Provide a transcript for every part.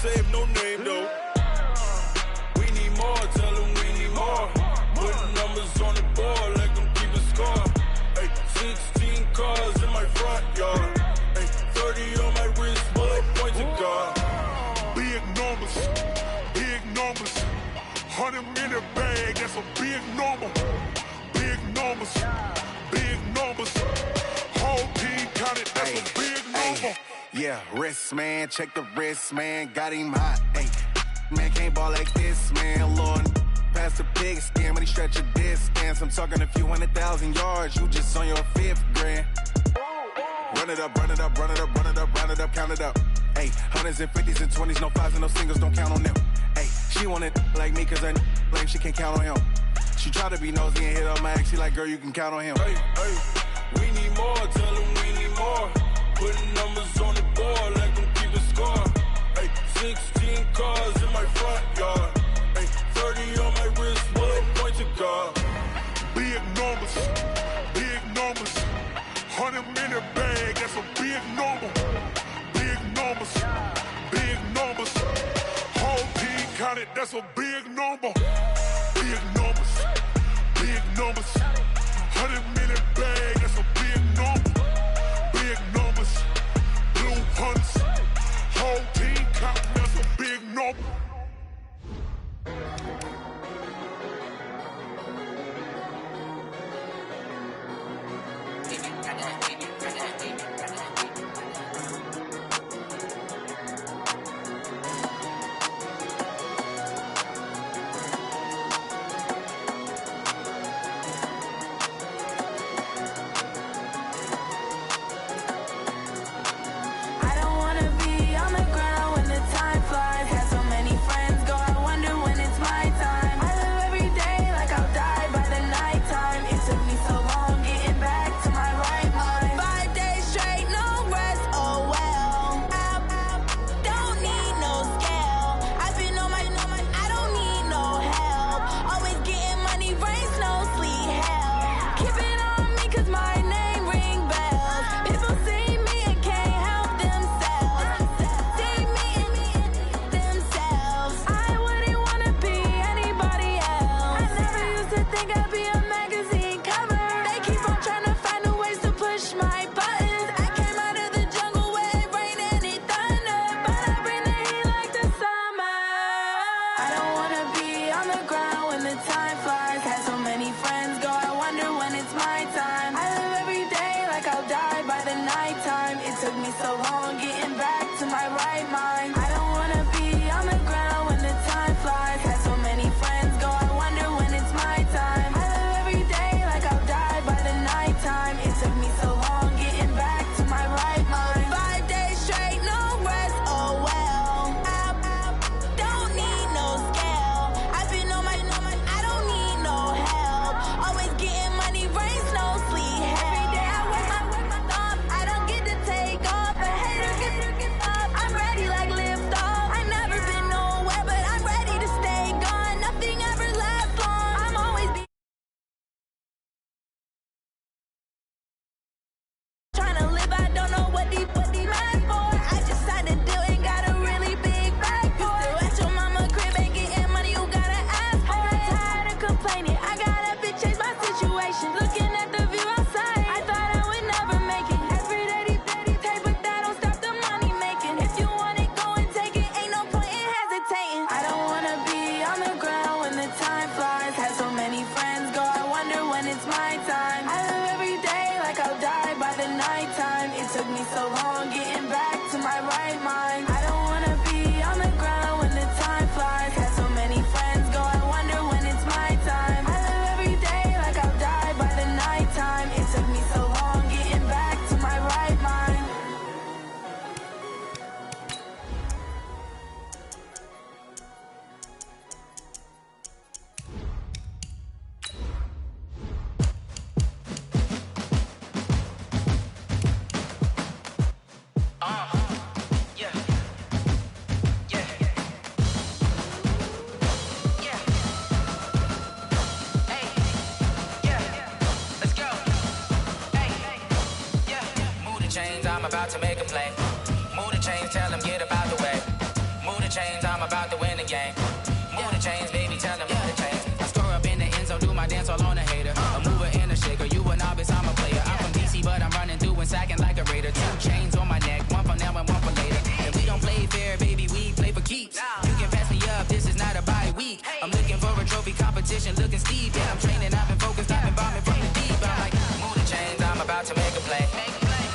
save, no name though. We need more, tell them we need more. Putting numbers on the board, let them keep a score. Ay, 16 cars in my front yard. Ay, 30 on my wrist, bullet point to God. Big numbers, big numbers. 100 minute bag, that's a big number. Big numbers, big numbers. Whole team counted, that's a big number. Yeah, wrist man, check the wrist man, got him hot. Ay, man can't ball like this, man. Lord, past the pig skin when he stretch a distance. I'm talking a few 100,000 yards, you just on your 5th grand. Run it up, run it up, run it up, run it up, run it up, count it up. Ay, hundreds and 50s and 20s, no 5s and no singles, don't count on them. Ay, she want it like me cause her lame, she can't count on him. She try to be nosy and hit up my ex, she like, girl, you can count on him. Hey, hey, we need more, tell them we need more. Putting numbers on the board, let them keep a score. Ay, 16 cars in my front yard. Ay, 30 on my wrist, bullet point to God. Big numbers, big numbers. 100 minute bag, that's a big number. Big numbers, big numbers. Whole team counted, that's a big number. Big numbers, big numbers. 100 minute bag, that's a big number. Big numbers, blue hunts. Whole team counting, that's a big number. about to win the game. Move the chains, baby, tell them move the chains. I score up in the end zone, do my dance all on a hater. A mover and a shaker, you a novice, I'm a player. I'm from DC, but I'm running through and sacking like a raider. 2 chains on my neck, one for now and one for later. And we don't play fair, baby, we play for keeps. You can pass me up, this is not a bye week. I'm looking for a trophy competition, looking steep. Yeah, I'm training, I've been focused, I've been bombing from the deep. I'm like, move the chains, I'm about to make a play.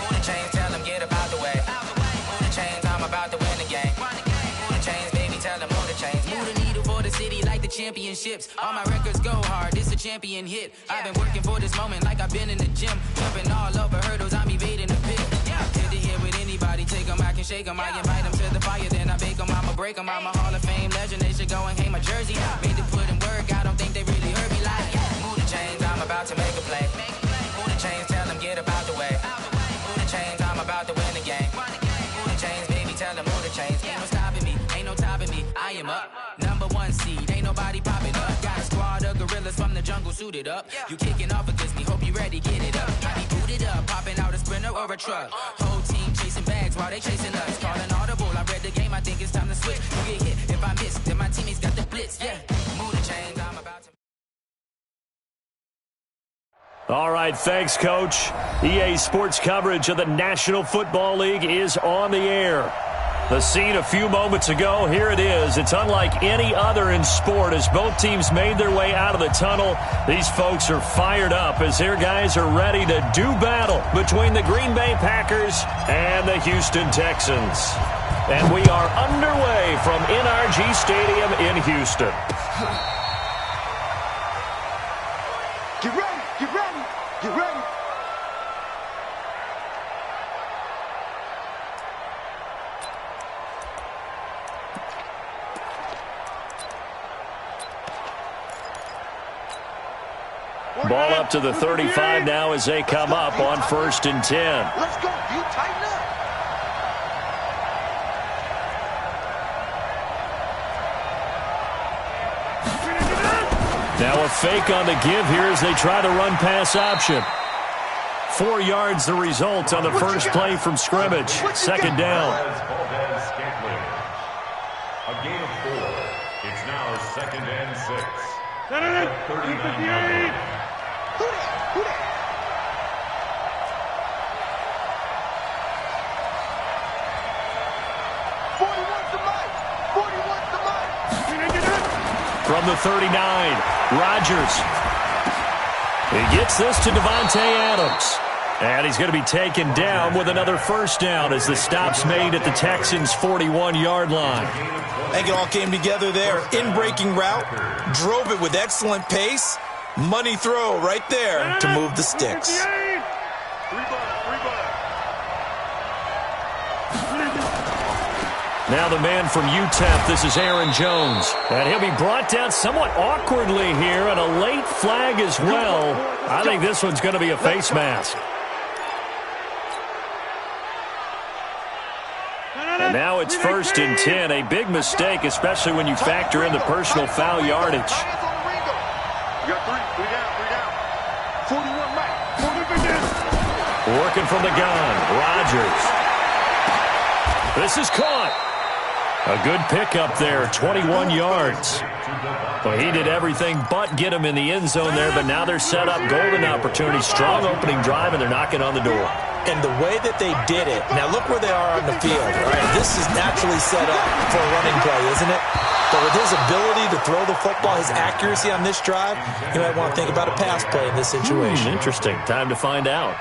Move the chains, tell them get about the way. Move the chains, I'm about to win the game. Move the chains, baby, tell them move the chains. Move the needle for the city like the championships. All my records go hard, this a champion hit. I've been working for this moment like I've been in the gym. Jumping all over hurdles, I'm evading the pit. Hit to hit with anybody, take them, I can shake them. I invite them to the fire, then I bake them, I'ma break them. I'm a Hall of Fame legend, they should go and hang my jersey. Made to put in work, I don't think they really heard me like. Move the chains, I'm about to make a play. Move the chains, tell them get about the way. Move the chains, I'm about to win the game. Move the chains, baby, tell them move the chains. Ain't no stopping me, ain't no topping me, I am up. #1 seed, ain't nobody popping up. Got a squad of gorillas from the jungle suited up. You kicking off against me, hope you ready, get it up. I be booted up, popping out a sprinter or a truck. Whole team chasing bags while they chasing us. Calling audible, I read the game, I think it's time to switch. You get hit, if I miss, then my teammates got the blitz, yeah. Move the chains, I'm about to... All right, thanks, Coach. EA Sports coverage of the National Football League is on the air. The scene a few moments ago, here it is. It's unlike any other in sport as both teams made their way out of the tunnel. These folks are fired up as their guys are ready to do battle between the Green Bay Packers and the Houston Texans. And we are underway from NRG Stadium in Houston. Get ready, get ready, get ready. Ball up to the 35 now as they come up on 1st and 10. Let's go, you tighten up. Now a fake on the give here as they try to run pass option. 4 yards the result on the first play from scrimmage. 2nd down. A gain of 4. It's now 2nd and 6. 39-yard line. Who that? 41 to Mike. From the 39, Rodgers. He gets this to Devontae Adams. And he's going to be taken down with another first down as the stop's made at the Texans' 41-yard line. I think it all came together there. In-breaking route, drove it with excellent pace. Money throw right there to move the sticks. Now the man from UTEP, this is Aaron Jones. And he'll be brought down somewhat awkwardly here, and a late flag as well. I think this one's going to be a face mask. And now it's 1st and 10, a big mistake, especially when you factor in the personal foul yardage. You got 3 down. 41 Mike. Working from the gun, Rodgers. This is caught. A good pickup there, 21 yards. Well, he did everything but get him in the end zone there, but now they're set up golden opportunity, strong opening drive, and they're knocking on the door. And the way that they did it, now look where they are on the field. Right? This is naturally set up for a running play, isn't it? But with his ability to throw the football, his accuracy on this drive, you might want to think about a pass play in this situation. Interesting. Time to find out.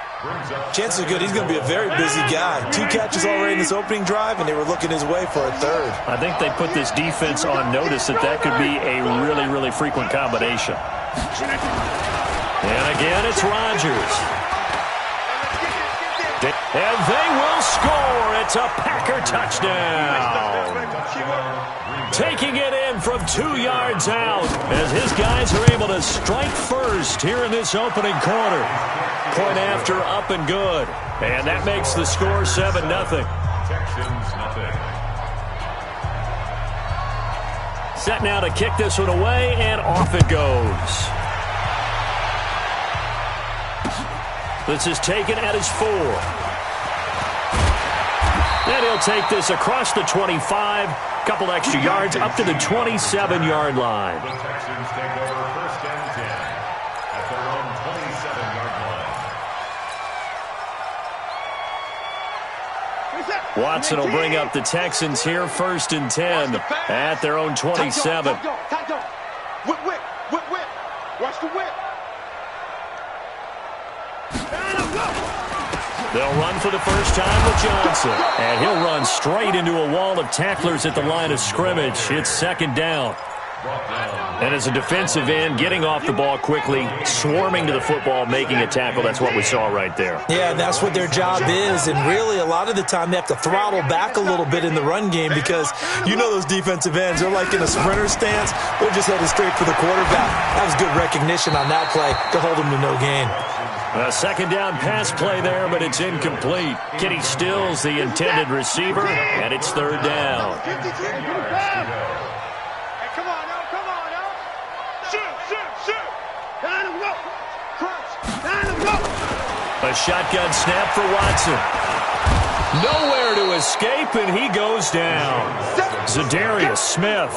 Chances are good he's going to be a very busy guy. 2 catches already in this opening drive, and they were looking his way for a 3rd. I think they put this defense on notice that could be a really, really frequent combination. And again, it's Rodgers. And they will score. It's a Packer touchdown. Taking it in from 2 yards out as his guys are able to strike first here in this opening quarter. Point after, up and good. And that makes the score 7-0. Texans nothing. Set now to kick this one away, and off it goes. This is taken at his 4. And he'll take this across the 25, couple extra yards up to the 27-yard line. The Texans take over 1st and 10 at their own 27-yard line. Watson will bring up the Texans here 1st and 10 at their own 27. Whip. Watch the whip. They'll run for the first time with Johnson. And he'll run straight into a wall of tacklers at the line of scrimmage. It's 2nd down. And as a defensive end, getting off the ball quickly, swarming to the football, making a tackle, that's what we saw right there. Yeah, that's what their job is. And really, a lot of the time, they have to throttle back a little bit in the run game because you know those defensive ends, they're like in a sprinter stance. They're just headed straight for the quarterback. That was good recognition on that play to hold them to no gain. A 2nd down pass play there, but it's incomplete. Kenny Stills, the intended receiver, and it's 3rd down. A shotgun snap for Watson. Nowhere to escape, and he goes down. Zadarius Smith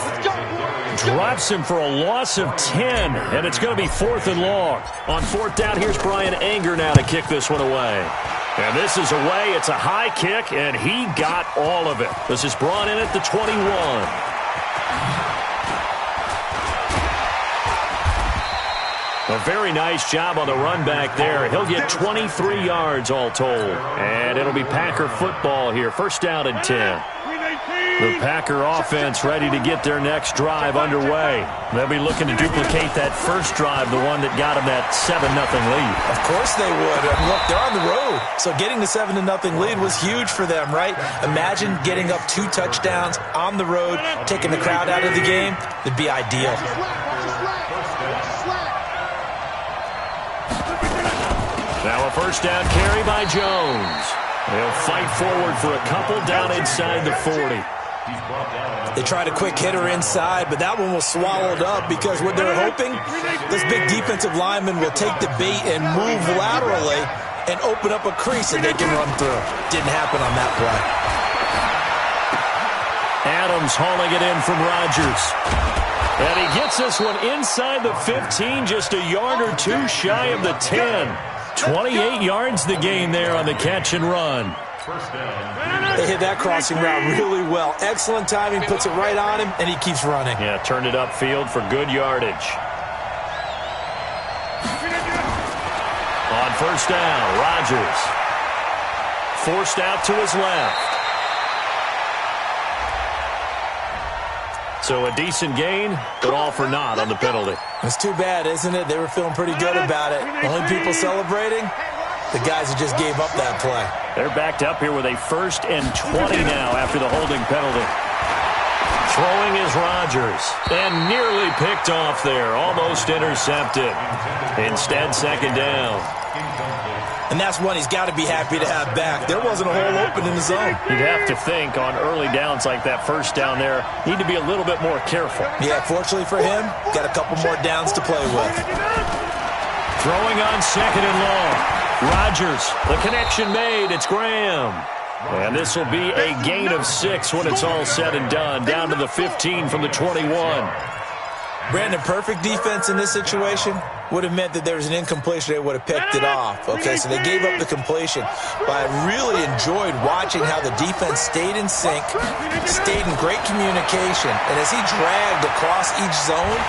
drops him for a loss of 10, and it's going to be 4th and long. On 4th down, here's Brian Anger now to kick this one away. And this is away. It's a high kick, and he got all of it. This is brought in at the 21. A very nice job on the run back there. He'll get 23 yards all told. And it'll be Packer football here. 1st down and 10. The Packer offense ready to get their next drive underway. They'll be looking to duplicate that first drive, the one that got them that 7-0 lead. Of course they would. And look, they're on the road. So getting the 7-0 lead was huge for them, right? Imagine getting up 2 touchdowns on the road, taking the crowd out of the game. It'd be ideal. Now a 1st down carry by Jones. They'll fight forward for a couple down inside the 40. They tried a quick hitter inside, but that one was swallowed up because what they're hoping, this big defensive lineman will take the bait and move laterally and open up a crease that they can run through. Didn't happen on that play. Adams hauling it in from Rodgers. And he gets this one inside the 15, just a yard or 2 shy of the 10. 28 yards the gain there on the catch and run. They hit that crossing route really well. Excellent timing, puts it right on him, and he keeps running. Yeah, turned it upfield for good yardage. On 1st down, Rodgers. Forced out to his left. So a decent gain, but all for naught on the penalty. It's too bad, isn't it? They were feeling pretty good about it. Only people celebrating, the guys who just gave up that play. They're backed up here with a 1st and 20 now after the holding penalty. Throwing is Rodgers, and nearly picked off there, almost intercepted. Instead, 2nd down. And that's one he's got to be happy to have back. There wasn't a hole open in the zone. You'd have to think on early downs like that 1st down there, need to be a little bit more careful. Yeah, fortunately for him, got a couple more downs to play with. Throwing on 2nd and long. Rodgers, the connection made. It's Graham. And this will be a gain of 6 when it's all said and done. Down to the 15 from the 21. Brandon, perfect defense in this situation would have meant that there was an incompletion. They would have picked it off. Okay, so they gave up the completion. But I really enjoyed watching how the defense stayed in sync, stayed in great communication. And as he dragged across each zone,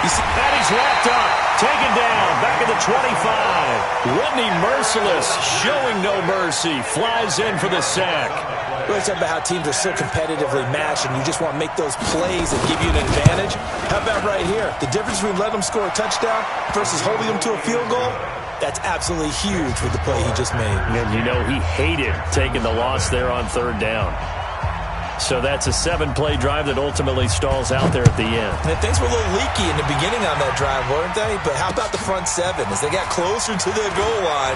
you see that he's wrapped up, taken down, back at the 25. Whitney Merciless, showing no mercy, flies in for the sack. We're talking about how teams are so competitively matched and you just want to make those plays that give you an advantage. How about right here? The difference between letting them score a touchdown versus holding them to a field goal, that's absolutely huge with the play he just made. And you know he hated taking the loss there on 3rd down. So that's a 7-play drive that ultimately stalls out there at the end. And things were a little leaky in the beginning on that drive, weren't they? But how about the front 7? As they got closer to the goal line,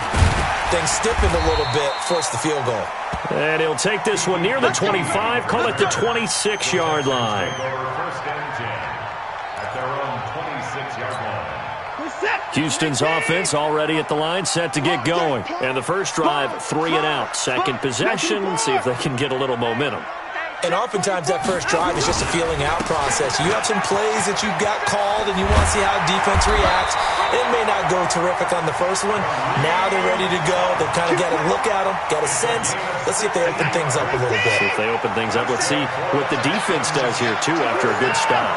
things stiffened a little bit, forced the field goal. And he'll take this one near the 25, call it the 26-yard line. 1st and 10 at their own 26-yard line. Houston's offense already at the line, set to get going. And the first drive, 3 and out. Second possession, see if they can get a little momentum. And oftentimes that first drive is just a feeling out process. You have some plays that you've got called and you want to see how defense reacts. It may not go terrific on the first one. Now they're ready to go. They've kind of got a look at them, got a sense. Let's see if they open things up a little bit. See if they open things up. Let's see what the defense does here, too, after a good stop.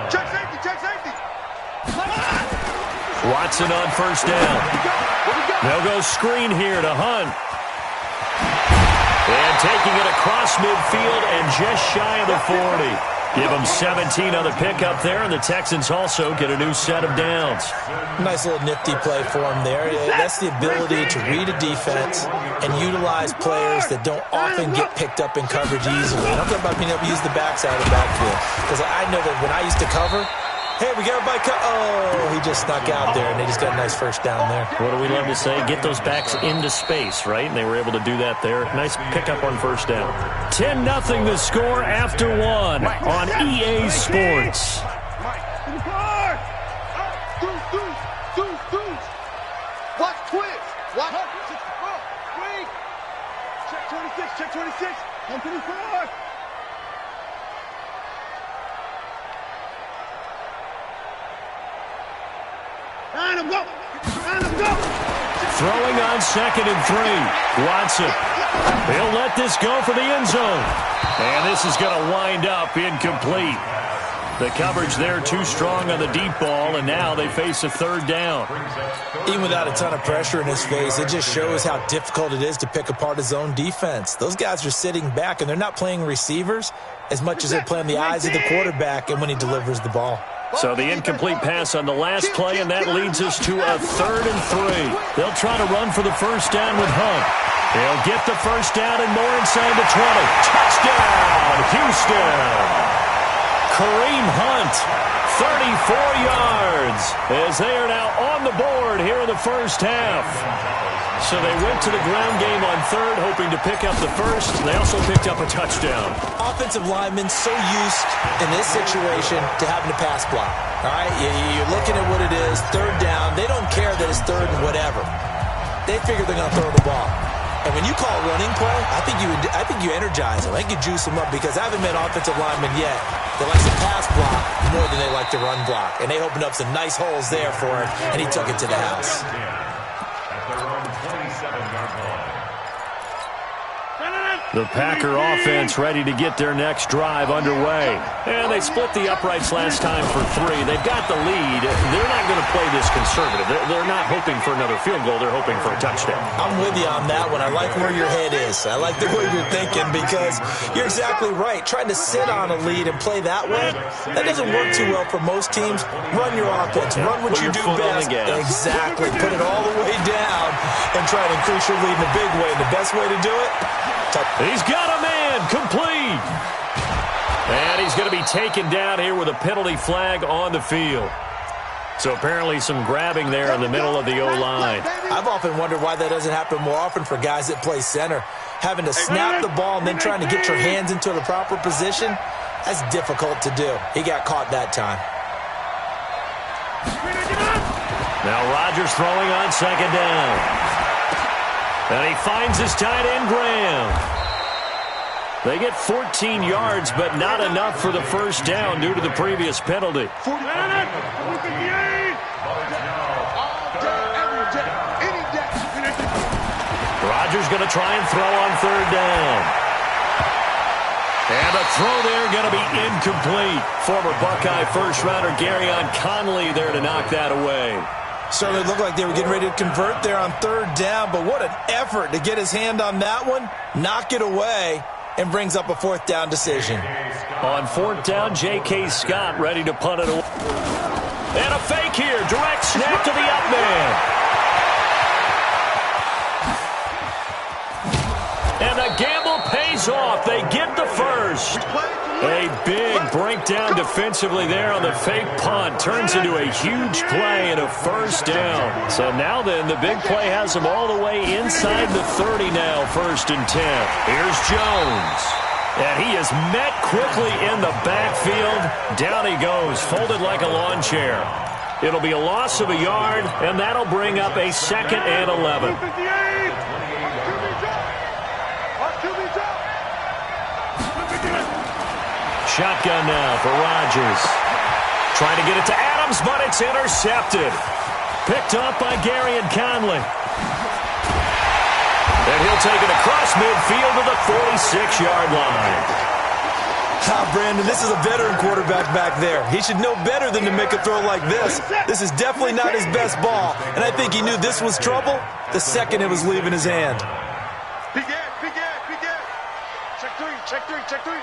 Check safety, check safety. Watson on first down. They'll go screen here to Hunt. And taking it across midfield and just shy of the 40. Give them 17 on the pickup there, and the Texans also get a new set of downs. Nice little nifty play for them there. That's the ability to read a defense and utilize players that don't often get picked up in coverage easily. And I'm talking about being able to use the backside of the backfield. Because I know that when I used to cover, hey, we got everybody oh, he just snuck out there, and they just got a nice first down there. What do we love to say? Get those backs into space, right? And they were able to do that there. Nice pickup on first down. 10-0 the score after 1 on EA Sports. Watch twist. Watch. Wait. Check 26. Check 26. 124. Line him, go. Line him, go. Throwing on 2nd and 3. Watson. He'll let this go for the end zone. And this is going to wind up incomplete. The coverage there too strong on the deep ball, and now they face a 3rd down. Even without a ton of pressure in his face, it just shows how difficult it is to pick apart his own defense. Those guys are sitting back, and they're not playing receivers as much as they're playing the eyes of the quarterback and when he delivers the ball. So the incomplete pass on the last play, and that leads us to a 3rd and 3. They'll try to run for the first down with Hunt. They'll get the first down and more inside the 20. Touchdown, Houston! Kareem Hunt, 34 yards, as they are now on the board here in the first half. So they went to the ground game on 3rd, hoping to pick up the first. They also picked up a touchdown. Offensive linemen so used in this situation to having to pass block. All right, you're looking at what it is, 3rd down. They don't care that it's 3rd and whatever. They figure they're going to throw the ball. And when you call running play, I think you energize them. I think you juice them up, because I haven't met offensive linemen yet that likes to pass block more than they like to run block. And they opened up some nice holes there for him, and he took it to the house. The Packer offense ready to get their next drive underway. And they split the uprights last time for 3. They've got the lead. They're not going to play this conservative. They're not hoping for another field goal. They're hoping for a touchdown. I'm with you on that one. I like where your head is. I like the way you're thinking, because you're exactly right. Trying to sit on a lead and play that way, that doesn't work too well for most teams. Run your offense. Run what you do best. Exactly. Put it all the way down and try to increase your lead in a big way. And the best way to do it, he's got a man, complete. And he's going to be taken down here with a penalty flag on the field. So apparently some grabbing there in the middle of the O-line. I've often wondered why that doesn't happen more often for guys that play center. Having to snap the ball and then trying to get your hands into the proper position, that's difficult to do. He got caught that time. Now Rodgers throwing on 2nd down. And he finds his tight end, Graham. They get 14 yards, but not enough for the first down due to the previous penalty. Rodgers going to try and throw on 3rd down. And a throw there going to be incomplete. Former Buckeye first-rounder Garyon Conley there to knock that away. Certainly looked like they were getting ready to convert there on 3rd down, but what an effort to get his hand on that one, knock it away, and brings up a 4th down decision. On 4th down, J.K. Scott ready to punt it away. And a fake here, direct snap to the up man. And the gamble pays off. They get the first. A big breakdown defensively there on the fake punt. Turns into a huge play and a first down. So now then, the big play has them all the way inside the 30 now, 1st and 10. Here's Jones. And he is met quickly in the backfield. Down he goes, folded like a lawn chair. It'll be a loss of a yard, and that'll bring up a 2nd and 11. Shotgun now for Rodgers. Trying to get it to Adams, but it's intercepted. Picked off by Gary and Conley. And he'll take it across midfield to the 46-yard line. Brandon, this is a veteran quarterback back there. He should know better than to make a throw like this. This is definitely not his best ball, and I think he knew this was trouble the second it was leaving his hand. Big gap. Check three.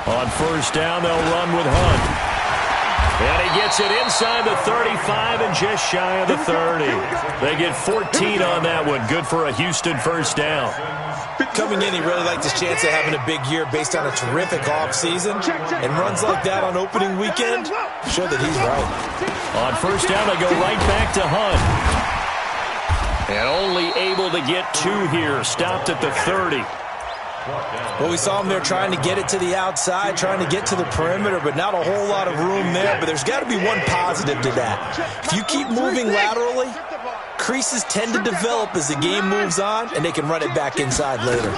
On first down, they'll run with Hunt. And he gets it inside the 35 and just shy of the 30. They get 14 on that one. Good for a Houston first down. Coming in, he really liked his chance of having a big year based on a terrific offseason. And runs like that on opening weekend show that he's right. On first down, they go right back to Hunt. And only able to get 2 here. Stopped at the 30. Well, we saw him there trying to get it to the outside, trying to get to the perimeter, but not a whole lot of room there. But there's got to be one positive to that. If you keep moving laterally, creases tend to develop as the game moves on, and they can run it back inside later.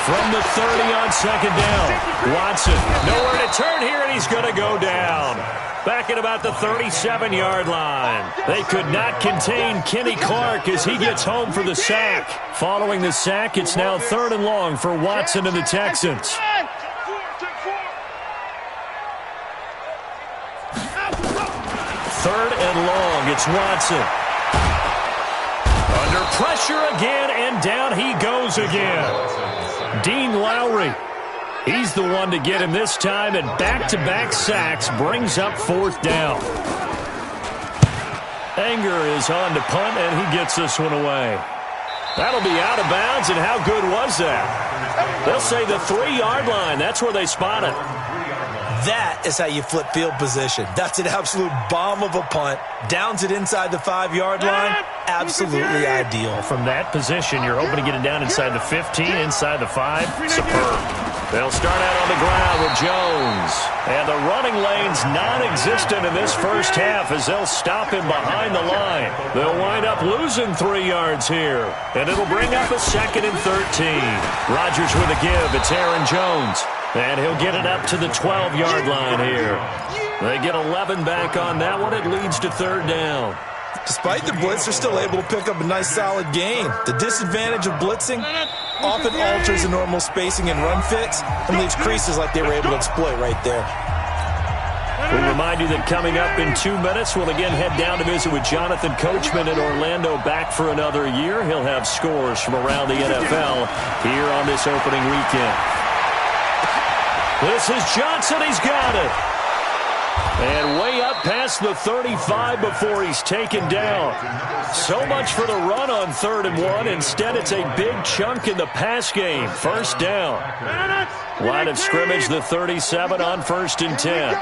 From the 30 on second down, Watson nowhere to turn here, and he's going to go down. Back at about the 37-yard line. They could not contain Kenny Clark as he gets home for the sack. Following the sack, it's now 3rd and long for Watson and the Texans. 3rd and long, it's Watson. Under pressure again, and down he goes again. Dean Lowry. He's the one to get him this time, and back-to-back sacks brings up 4th down. Anger is on to punt, and he gets this one away. That'll be out of bounds, and how good was that? They'll say the 3-yard line. That's where they spot it. That is how you flip field position. That's an absolute bomb of a punt. Downs it inside the 5-yard line. Absolutely ideal. From that position, you're hoping to get it down inside the 15, inside the 5. Superb. They'll start out on the ground with Jones. And the running lane's non-existent in this first half as they'll stop him behind the line. They'll wind up losing 3 yards here. And it'll bring up a 2nd and 13. Rodgers with a give. It's Aaron Jones. And he'll get it up to the 12-yard line here. They get 11 back on that one. It leads to 3rd down. Despite the blitz, they're still able to pick up a nice, solid gain. The disadvantage of blitzing often alters the normal spacing and run fits and leaves creases like they were able to exploit right there. We remind you that coming up in 2 minutes, we'll again head down to visit with Jonathan Coachman in Orlando, back for another year. He'll have scores from around the NFL here on this opening weekend. This is Johnson. He's got it. And way up past the 35 before he's taken down. So much for the run on 3rd and 1. Instead, it's a big chunk in the pass game. First down. Line of scrimmage, the 37 on 1st and 10.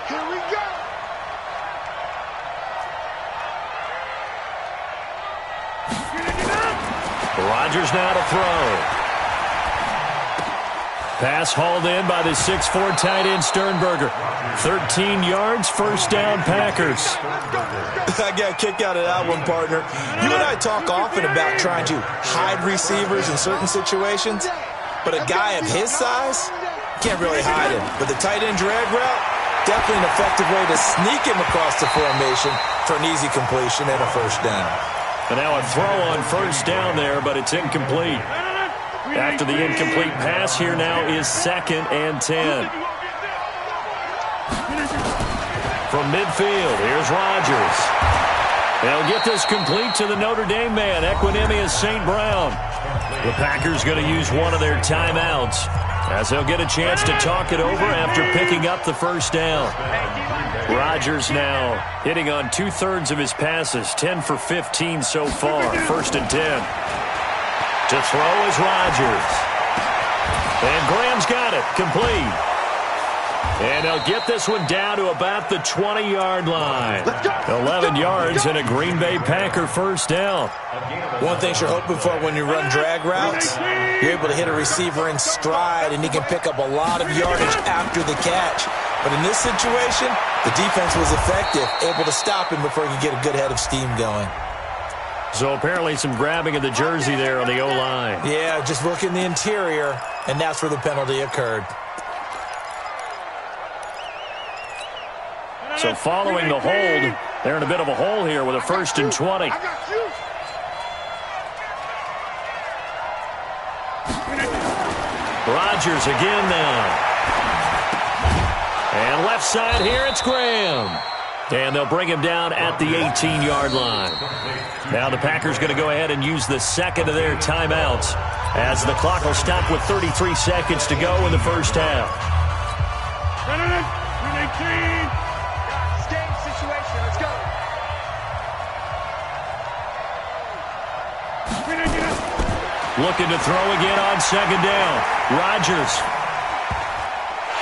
Here we go. Rodgers now to throw. Pass hauled in by the 6'4" tight end Sternberger. 13 yards, first down Packers. I got a kick out of that one, partner. You and I talk often about trying to hide receivers in certain situations, but a guy of his size can't really hide him. But the tight end drag route, definitely an effective way to sneak him across the formation for an easy completion and a first down. And now a throw on first down there, but it's incomplete. After the incomplete pass, here now is 2nd and 10. From midfield, here's Rodgers. They'll get this complete to the Notre Dame man, Equinemius St. Brown. The Packers going to use one of their timeouts as they'll get a chance to talk it over after picking up the first down. Rodgers now hitting on 2/3 of his passes, 10 for 15 so far. 1st and 10. To throw is Rodgers. And Graham's got it, complete. And they'll get this one down to about the 20-yard line. 11 yards and a Green Bay Packer first down. One thing you're hoping for when you run drag routes, you're able to hit a receiver in stride, and he can pick up a lot of yardage after the catch. But in this situation, the defense was effective, able to stop him before he could get a good head of steam going. So apparently some grabbing of the jersey there on the O-line. Yeah, just look in the interior, and that's where the penalty occurred. So following the hold, they're in a bit of a hole here with a 1st and 20. Rodgers again now. And left side here, it's Graham. And they'll bring him down at the 18-yard line. Now the Packers going to go ahead and use the second of their timeouts as the clock will stop with 33 seconds to go in the first half. Game situation. Let's go. Looking to throw again on second down. Rodgers.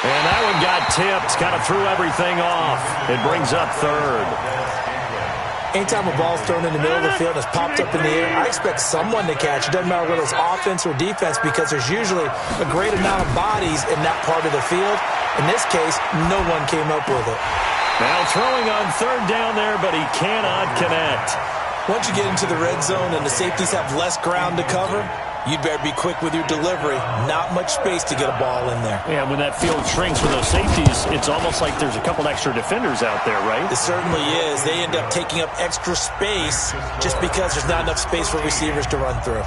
And that one got tipped. Kind of threw everything off. It brings up third. Anytime a ball's thrown in the middle of the field and it's popped up in the air, I expect someone to catch. It doesn't matter whether it's offense or defense because there's usually a great amount of bodies in that part of the field. In this case, no one came up with it. Now throwing on third down there, but he cannot connect. Once you get into the red zone and the safeties have less ground to cover, you'd better be quick with your delivery. Not much space to get a ball in there. Yeah, when that field shrinks with those safeties, it's almost like there's a couple extra defenders out there, right? It certainly is. They end up taking up extra space just because there's not enough space for receivers to run through.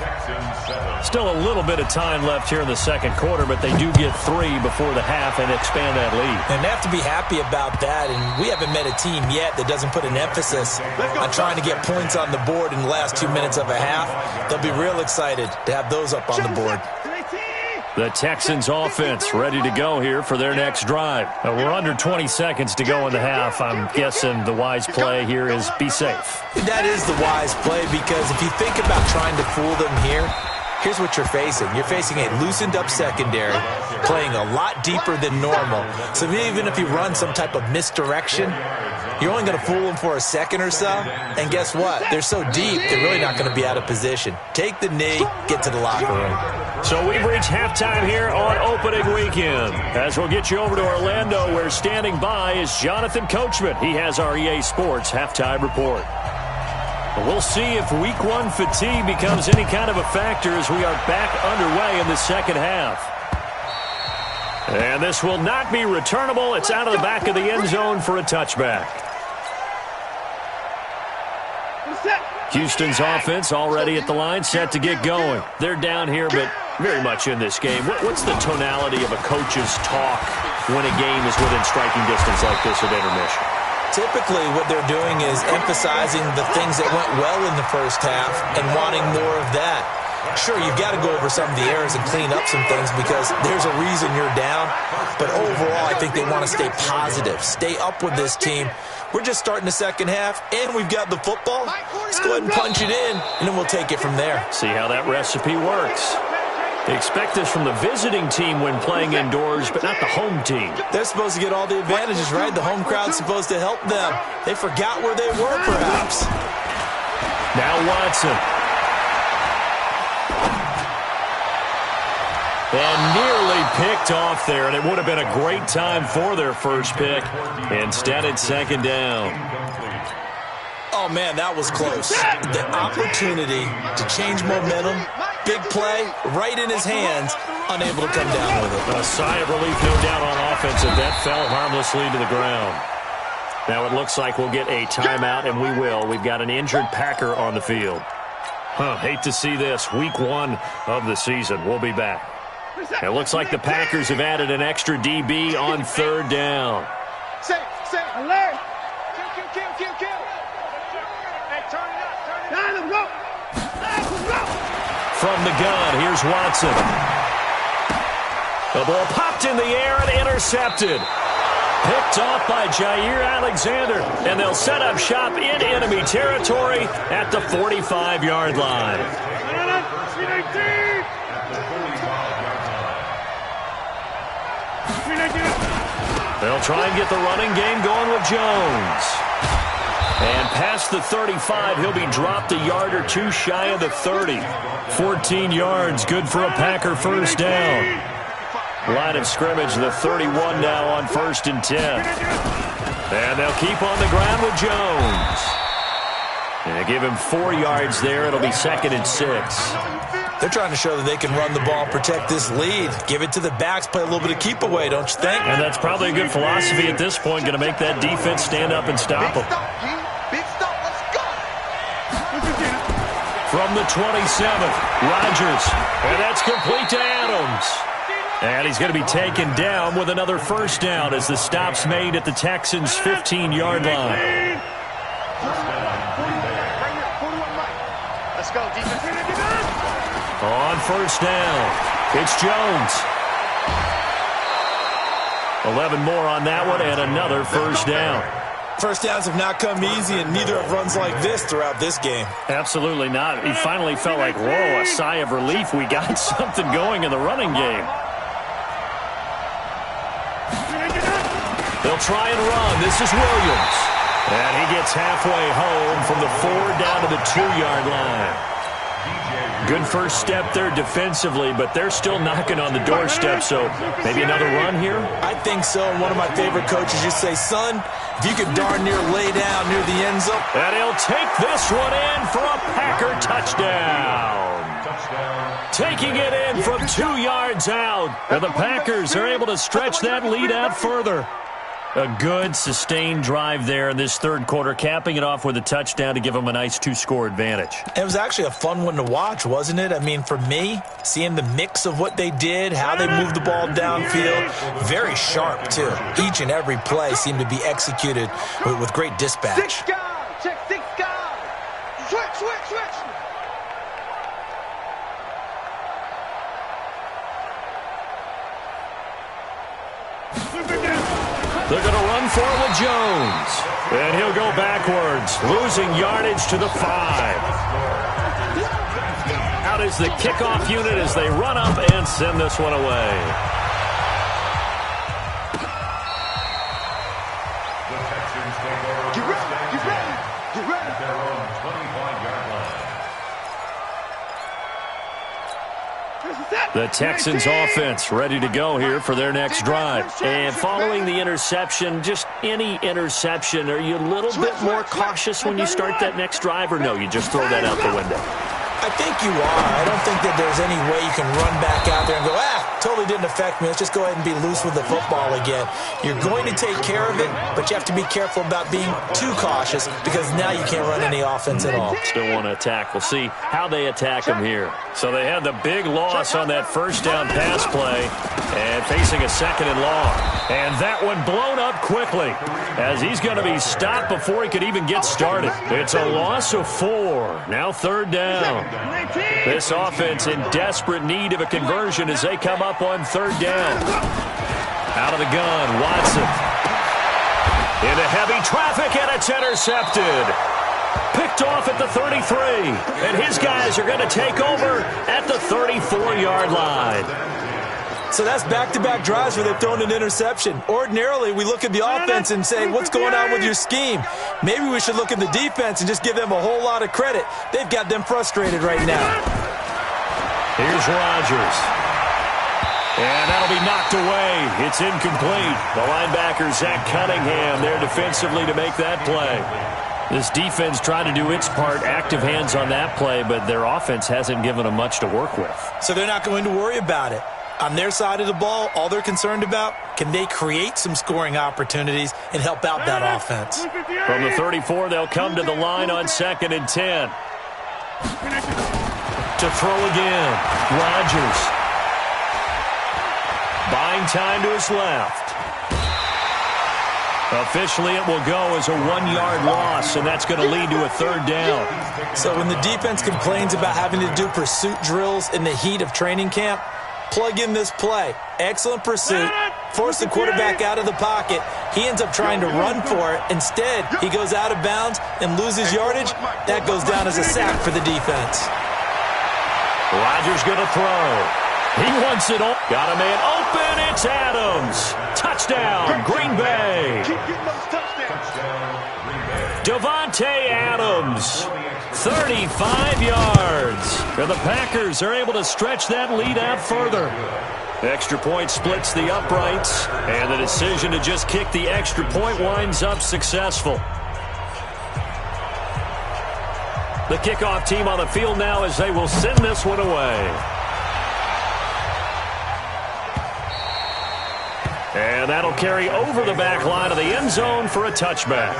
Still a little bit of time left here in the second quarter, but they do get 3 before the half and expand that lead. And they have to be happy about that, and we haven't met a team yet that doesn't put an emphasis on trying to get points on the board in the last 2 minutes of a half. They'll be real excited to have those up on the board. The Texans offense ready to go here for their next drive. We're under 20 seconds to go in the half. I'm guessing the wise play here is be safe. That is the wise play because if you think about trying to fool them here, here's what you're facing. You're facing a loosened-up secondary, playing a lot deeper than normal. So even if you run some type of misdirection, you're only going to fool them for a second or so. And guess what? They're so deep, they're really not going to be out of position. Take the knee, get to the locker room. So we've reached halftime here on opening weekend. As we'll get you over to Orlando, where standing by is Jonathan Coachman. He has our EA Sports halftime report. We'll see if Week 1 fatigue becomes any kind of a factor as we are back underway in the second half. And this will not be returnable. It's out of the back of the end zone for a touchback. Houston's offense already at the line, set to get going. They're down here, but very much in this game. What's the tonality of a coach's talk when a game is within striking distance like this at intermission? Typically, what they're doing is emphasizing the things that went well in the first half and wanting more of that. Sure, you've got to go over some of the errors and clean up some things because there's a reason you're down. But overall, I think they want to stay positive, stay up with this team. We're just starting the second half, and we've got the football. Let's go ahead and punch it in, and then we'll take it from there. See how that recipe works. They expect this from the visiting team when playing indoors, but not the home team. They're supposed to get all the advantages, right? The home crowd's supposed to help them. They forgot where they were, perhaps. Now Watson. And nearly picked off there, and it would have been a great time for their first pick. Instead, it's second down. Oh, man, that was close. The opportunity to change momentum, big play, right in his hands, unable to come down with it. A sigh of relief, no doubt, on offense, and that fell harmlessly to the ground. Now it looks like we'll get a timeout, and we will. We've got an injured Packer on the field. Hate to see this. Week 1 of the season. We'll be back. It looks like the Packers have added an extra DB on third down. Say, alert! Kill. Hey, turn it up. Let's go. From the gun, here's Watson. The ball popped in the air and intercepted. Picked off by Jair Alexander, and they'll set up shop in enemy territory at the 45-yard line. They'll try and get the running game going with Jones. And past the 35, he'll be dropped a yard or two shy of the 30. 14 yards, good for a Packer first down. Line of scrimmage, the 31 now on 1st and 10. And they'll keep on the ground with Jones. And give him 4 yards there. It'll be 2nd and 6. They're trying to show that they can run the ball, protect this lead. Give it to the backs, play a little bit of keep away, don't you think? And that's probably a good philosophy at this point, going to make that defense stand up and stop them. Big stop, let's go. From the 27th, Rodgers. And that's complete to Adams. And he's going to be taken down with another first down as the stop's made at the Texans' 15-yard line. Let's go, defense. On first down, it's Jones. 11 more on that one and another first down. First downs have not come easy, and neither have runs like this throughout this game. Absolutely not. He finally felt like, whoa, a sigh of relief. We got something going in the running game. They'll try and run. This is Williams. And he gets halfway home from the 4 down to the 2-yard line. Good first step there defensively, but they're still knocking on the doorstep, so maybe another run here? I think so. And one of my favorite coaches used to say, son, if you could darn near lay down near the end zone. And he'll take this one in for a Packer touchdown. Taking it in from 2 yards out. And the Packers are able to stretch that lead out further. A good, sustained drive there in this third quarter, capping it off with a touchdown to give them a nice 2-score advantage. It was actually a fun one to watch, wasn't it? I mean, for me, seeing the mix of what they did, how they moved the ball downfield, very sharp, too. Each and every play seemed to be executed with great dispatch. 6 guard, check 6 guard. Switch. They're going to run for it with Jones. And he'll go backwards, losing yardage to the 5. Out is the kickoff unit as they run up and send this one away. Get ready. Their own 25-yard line. The Texans offense ready to go here for their next drive. And following the interception, just any interception, are you a little bit more cautious when you start that next drive, or no, you just throw that out the window? I think you are. I don't think that there's any way you can run back out there and go, totally didn't affect me. Let's just go ahead and be loose with the football again. You're going to take care of it, but you have to be careful about being too cautious because now you can't run any offense at all. Still want to attack. We'll see how they attack him here. So they had the big loss on that first down pass play and facing a 2nd and long. And that one blown up quickly as he's going to be stopped before he could even get started. It's a loss of 4. Now 3rd down. This offense in desperate need of a conversion as they come up on 3rd down. Out of the gun, Watson. Into heavy traffic, and it's intercepted. Picked off at the 33. And his guys are going to take over at the 34-yard line. So that's back-to-back drives where they've thrown an interception. Ordinarily, we look at the offense and say, what's going on with your scheme? Maybe we should look at the defense and just give them a whole lot of credit. They've got them frustrated right now. Here's Rodgers. And that'll be knocked away. It's incomplete. The linebacker, Zach Cunningham, there defensively to make that play. This defense trying to do its part, active hands on that play, but their offense hasn't given them much to work with. So they're not going to worry about it. On their side of the ball, all they're concerned about, can they create some scoring opportunities and help out that offense? From the 34, they'll come to the line on 2nd and 10. To throw again, Rodgers. Buying time to his left. Officially, it will go as a 1-yard loss, and that's going to lead to a 3rd down. So when the defense complains about having to do pursuit drills in the heat of training camp, plug in this play. Excellent pursuit. Force the quarterback out of the pocket. He ends up trying to run for it. Instead, he goes out of bounds and loses yardage. That goes down as a sack for the defense. Rodgers going to throw. He wants it all. Got a man open. It's Adams. Touchdown, Green Bay. Keep getting those touchdowns. Devontae Adams, 35 yards. And the Packers are able to stretch that lead out further. Extra point splits the uprights, and the decision to just kick the extra point winds up successful. The kickoff team on the field now as they will send this one away. And that'll carry over the back line of the end zone for a touchback.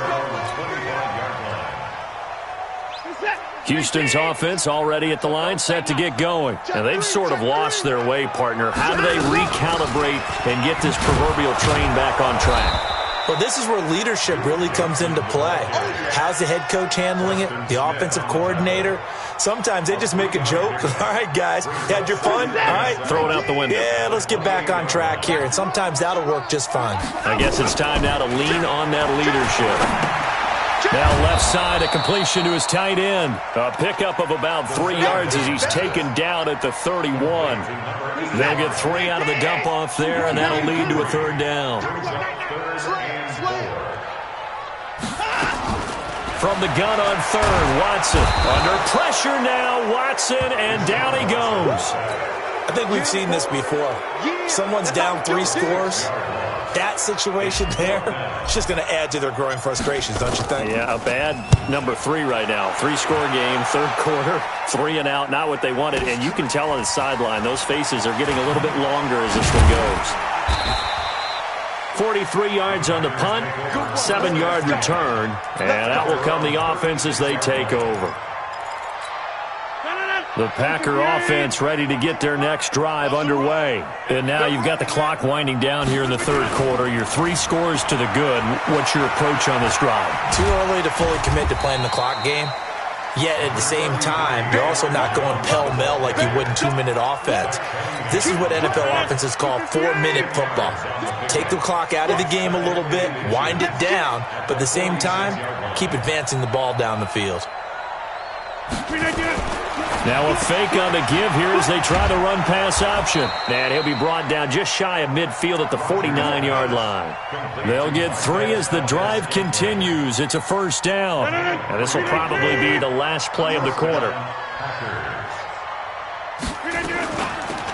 Houston's offense already at the line, set to get going. And they've sort of lost their way, partner. How do they recalibrate and get this proverbial train back on track? Well, this is where leadership really comes into play. How's the head coach handling it? The offensive coordinator? Sometimes they just make a joke. All right, guys, you had your fun? All right. Throw it out the window. Yeah, let's get back on track here. And sometimes that'll work just fine. I guess it's time now to lean on that leadership. Now left side, a completion to his tight end. A pickup of about 3 yards as he's taken down at the 31. They'll get 3 out of the dump-off there, and that'll lead to a third down. From the gun on third, Watson. Under pressure now, Watson, and down he goes. I think we've seen this before. Someone's down 3 scores. That situation there, it's just going to add to their growing frustrations, don't you think? Yeah, a bad number 3 right now. 3-score game, third quarter, 3 and out, not what they wanted. And you can tell on the sideline, those faces are getting a little bit longer as this one goes. 43 yards on the punt, 7-yard return, and out will come the offense as they take over. The Packer offense ready to get their next drive underway. And now you've got the clock winding down here in the third quarter. You're 3 scores to the good. What's your approach on this drive? Too early to fully commit to playing the clock game. Yet at the same time, you're also not going pell-mell like you would in 2-minute offense. This is what NFL offenses call 4-minute football. Take the clock out of the game a little bit, wind it down, but at the same time, keep advancing the ball down the field. Now a fake on the give here as they try the run-pass option. And he'll be brought down just shy of midfield at the 49-yard line. They'll get 3 as the drive continues. It's a first down. And this will probably be the last play of the quarter.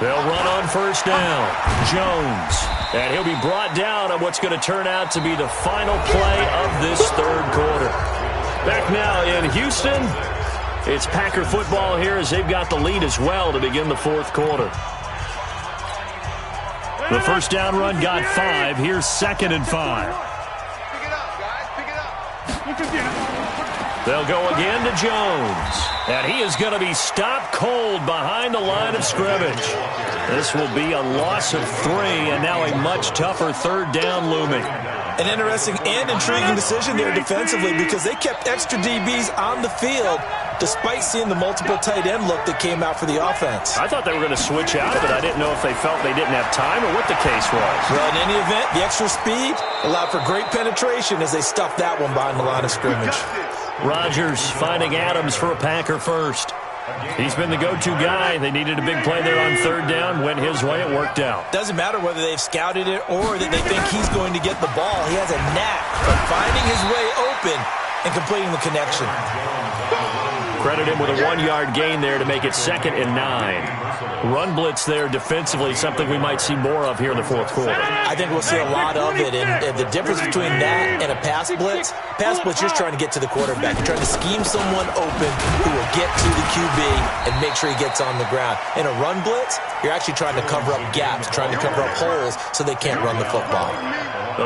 They'll run on first down. Jones. And he'll be brought down on what's going to turn out to be the final play of this third quarter. Back now in Houston. It's Packer football here as they've got the lead as well to begin the fourth quarter. The first down run got 5. Here's 2nd and 5. Pick it up, guys. Pick it up. They'll go again to Jones. And he is going to be stopped cold behind the line of scrimmage. This will be a loss of 3 and now a much tougher third down looming. An interesting and intriguing decision there defensively because they kept extra DBs on the field despite seeing the multiple tight end look that came out for the offense. I thought they were going to switch out of it. I didn't know if they felt they didn't have time or what the case was. Well, in any event, the extra speed allowed for great penetration as they stuffed that one behind the line of scrimmage. Rodgers finding Adams for a Packer first. He's been the go-to guy. They needed a big play there on third down. Went his way. It worked out. Doesn't matter whether they've scouted it or that they think he's going to get the ball. He has a knack of finding his way open and completing the connection. Credit him with a 1-yard gain there to make it 2nd and 9. Run blitz there defensively, something we might see more of here in the fourth quarter. I think we'll see a lot of it. And the difference between that and a pass blitz, you're trying to get to the quarterback. You're trying to scheme someone open who will get to the QB and make sure he gets on the ground. In a run blitz, you're actually trying to cover up gaps, trying to cover up holes so they can't run the football.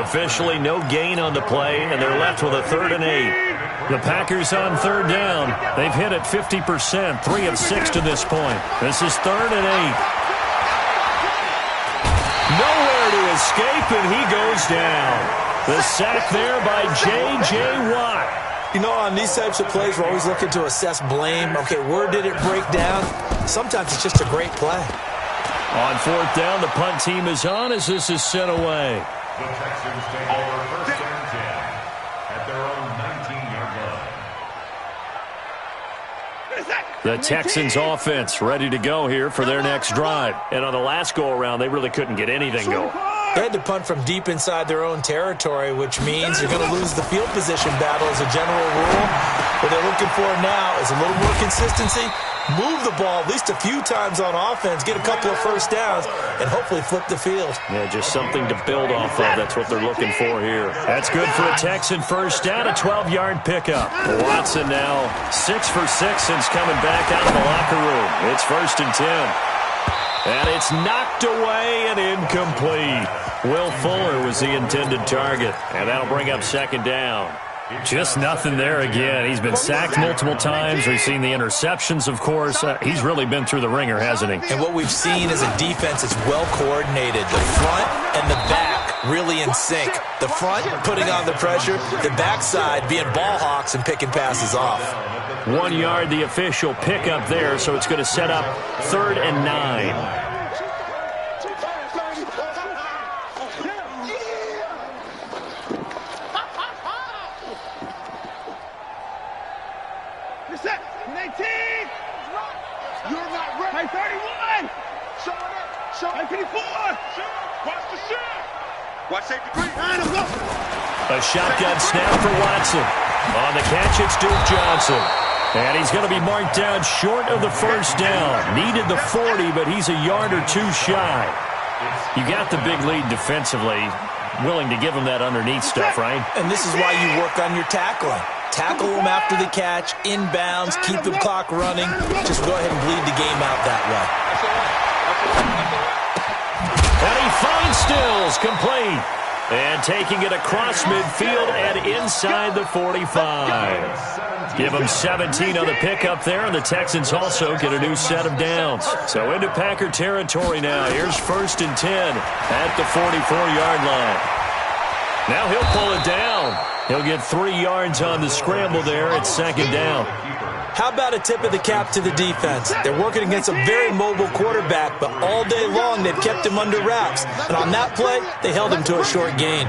Officially no gain on the play, and they're left with a 3rd and 8. The Packers on third down. They've hit it 50%, 3 of 6 to this point. This is 3rd and 8. Nowhere to escape, and he goes down. The sack there by J.J. Watt. You know, on these types of plays, we're always looking to assess blame. Okay, where did it break down? Sometimes it's just a great play. On 4th down, the punt team is on as this is sent away. The Texans take over 1st and 10 at their own 19-yard line. The Texans offense ready to go here for their next drive. And on the last go-around, they really couldn't get anything going. They had to punt from deep inside their own territory, which means you're going to lose the field position battle as a general rule. What they're looking for now is a little more consistency, move the ball at least a few times on offense, get a couple of first downs, and hopefully flip the field. Yeah, just something to build off of. That's what they're looking for here. That's good for a Texan first down, a 12-yard pickup. Watson now 6 for 6 since coming back out of the locker room. It's 1st and 10. And it's knocked away and incomplete. Will Fuller was the intended target, and that'll bring up 2nd down. Just nothing there again. He's been sacked multiple times. We've seen the interceptions, of course. He's really been through the ringer, hasn't he? And what we've seen is a defense that's well coordinated. The front and the back really in sync. The front putting on the pressure, the backside being ball hawks and picking passes off. 1 yard, the official pickup there, so it's going to set up 3rd and 9. A shotgun snap for Watson. On the catch, it's Duke Johnson. And he's going to be marked down short of the first down. Needed the 40, but he's a yard or two shy. You got the big lead defensively. Willing to give him that underneath stuff, right? And this is why you work on your tackling. Tackle them after the catch, inbounds, keep the clock running. Just go ahead and bleed the game out that way. And he finds Stills, complete. And taking it across midfield and inside the 45. Give them 17 on the pickup there, and the Texans also get a new set of downs. So into Packer territory now. Here's 1st and 10 at the 44-yard line. Now he'll pull it down. He'll get 3 yards on the scramble there at 2nd down. How about a tip of the cap to the defense? They're working against a very mobile quarterback, but all day long they've kept him under wraps. And on that play, they held him to a short gain.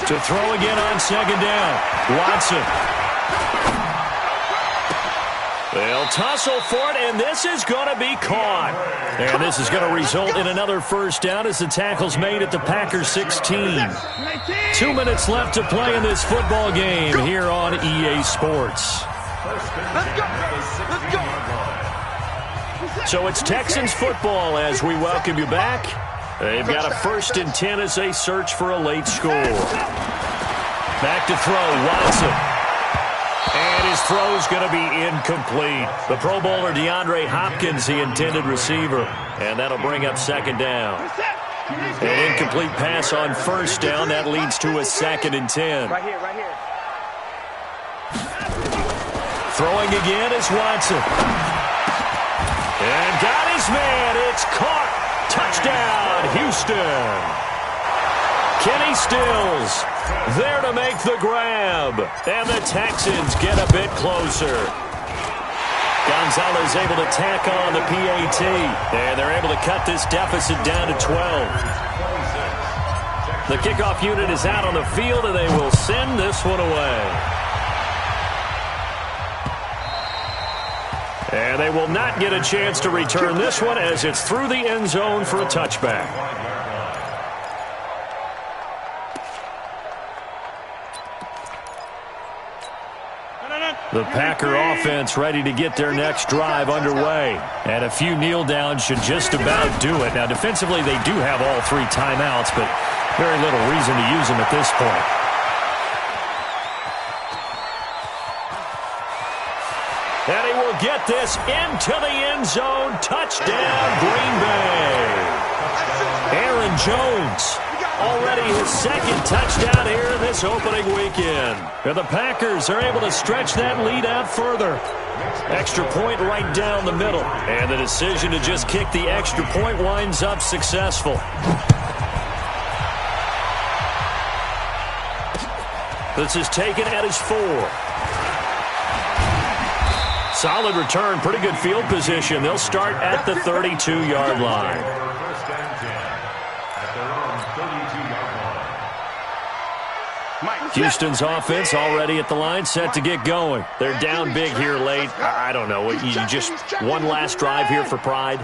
To throw again on 2nd down. Watson. They'll tussle for it, and this is going to be caught. And this is going to result in another first down as the tackle's made at the Packers 16. 2 minutes left to play in this football game here on EA Sports. So it's Texans football as we welcome you back. They've got a 1st and 10 as they search for a late score. Back to throw, Watson. And his throw's going to be incomplete. The Pro Bowler DeAndre Hopkins, the intended receiver. And that'll bring up 2nd down. An incomplete pass on 1st down. That leads to a 2nd and 10. Right here, right here. Throwing again is Watson. And got his man. It's caught. Touchdown, Houston. Kenny Stills there to make the grab. And the Texans get a bit closer. Gonzalez able to tack on the PAT. And they're able to cut this deficit down to 12. The kickoff unit is out on the field, and they will send this one away. And they will not get a chance to return this one as it's through the end zone for a touchback. The Packer offense ready to get their next drive underway. And a few kneel downs should just about do it. Now, defensively, they do have all 3 timeouts, but very little reason to use them at this point. And he will get this into the end zone. Touchdown, Green Bay. Aaron Jones. Already his 2nd touchdown here in this opening weekend. And the Packers are able to stretch that lead out further. Extra point right down the middle. And the decision to just kick the extra point winds up successful. This is taken at his 4. Solid return, pretty good field position. They'll start at the 32-yard line. Mike. Houston's offense already at the line, set to get going. They're down big here late. I don't know. You just one last drive here for pride?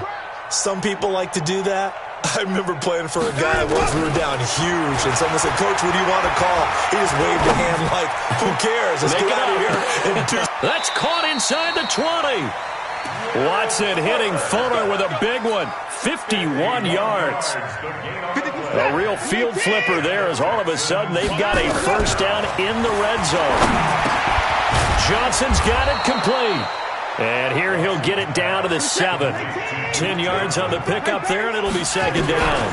Some people like to do that. I remember playing for a guy once. We were down huge, and someone said, "Coach, what do you want to call?" He just waved a hand like, "Who cares? Let's get out of here." That's caught inside the 20. Watson hitting Fuller with a big one. 51 yards. A real field flipper there as all of a sudden they've got a first down in the red zone. Johnson's got it complete. And here he'll get it down to the 7. 10 yards on the pickup there, and it'll be second down.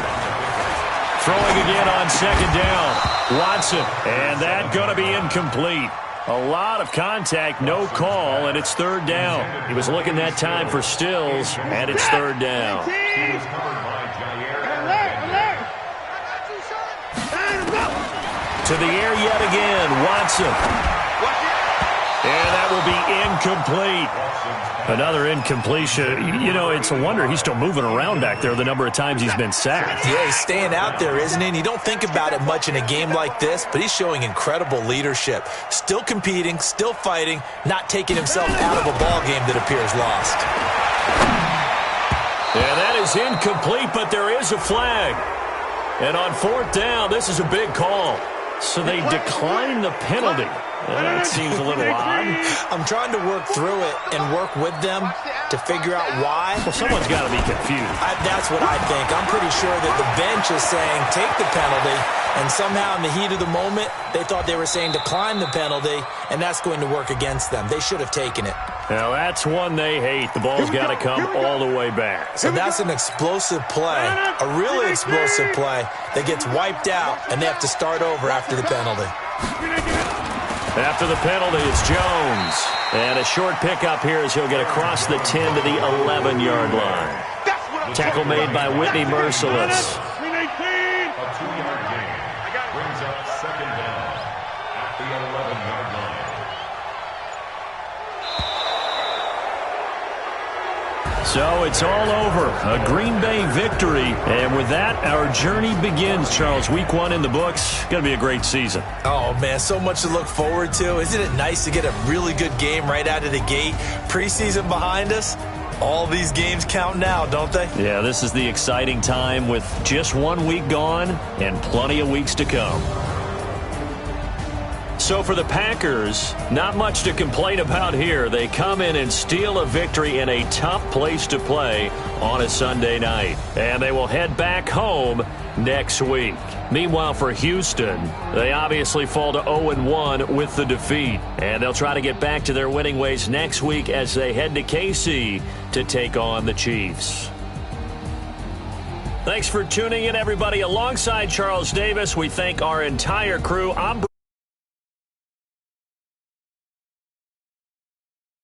Throwing again on second down. Watson, and that going to be incomplete. A lot of contact, no call, and it's third down. He was looking that time for Stills, and it's third down. To the air yet again, Watson. And that will be incomplete. Another incompletion. You know, it's a wonder he's still moving around back there the number of times he's been sacked. Yeah, he's staying out there, isn't he? And you don't think about it much in a game like this, but he's showing incredible leadership. Still competing, still fighting, not taking himself out of a ball game that appears lost. And that is incomplete, but there is a flag. And on fourth down, this is a big call. So they decline the penalty. That seems a little odd. I'm trying to work through it and work with them to figure out why. Well, someone's got to be confused. That's what I think. I'm pretty sure that the bench is saying take the penalty, and somehow in the heat of the moment, they thought they were saying decline the penalty, and that's going to work against them. They should have taken it. Now, that's one they hate. The ball's got to come all the way back. So that's an explosive play, a really explosive play that gets wiped out, and they have to start over after the penalty. After the penalty, it's Jones. And a short pickup here as he'll get across the 10 to the 11-yard line. Tackle made by Whitney Merciless. A 2-yard gain brings up second down at the 11-yard line. So it's all over. A Green Bay victory. And with that, our journey begins, Charles. Week 1 in the books. Going to be a great season. Oh, man, so much to look forward to. Isn't it nice to get a really good game right out of the gate? Preseason behind us. All these games count now, don't they? Yeah, this is the exciting time with just 1 week gone and plenty of weeks to come. So for the Packers, not much to complain about here. They come in and steal a victory in a tough place to play on a Sunday night. And they will head back home next week. Meanwhile, for Houston, they obviously fall to 0-1 with the defeat. And they'll try to get back to their winning ways next week as they head to KC to take on the Chiefs. Thanks for tuning in, everybody. Alongside Charles Davis, we thank our entire crew. I'm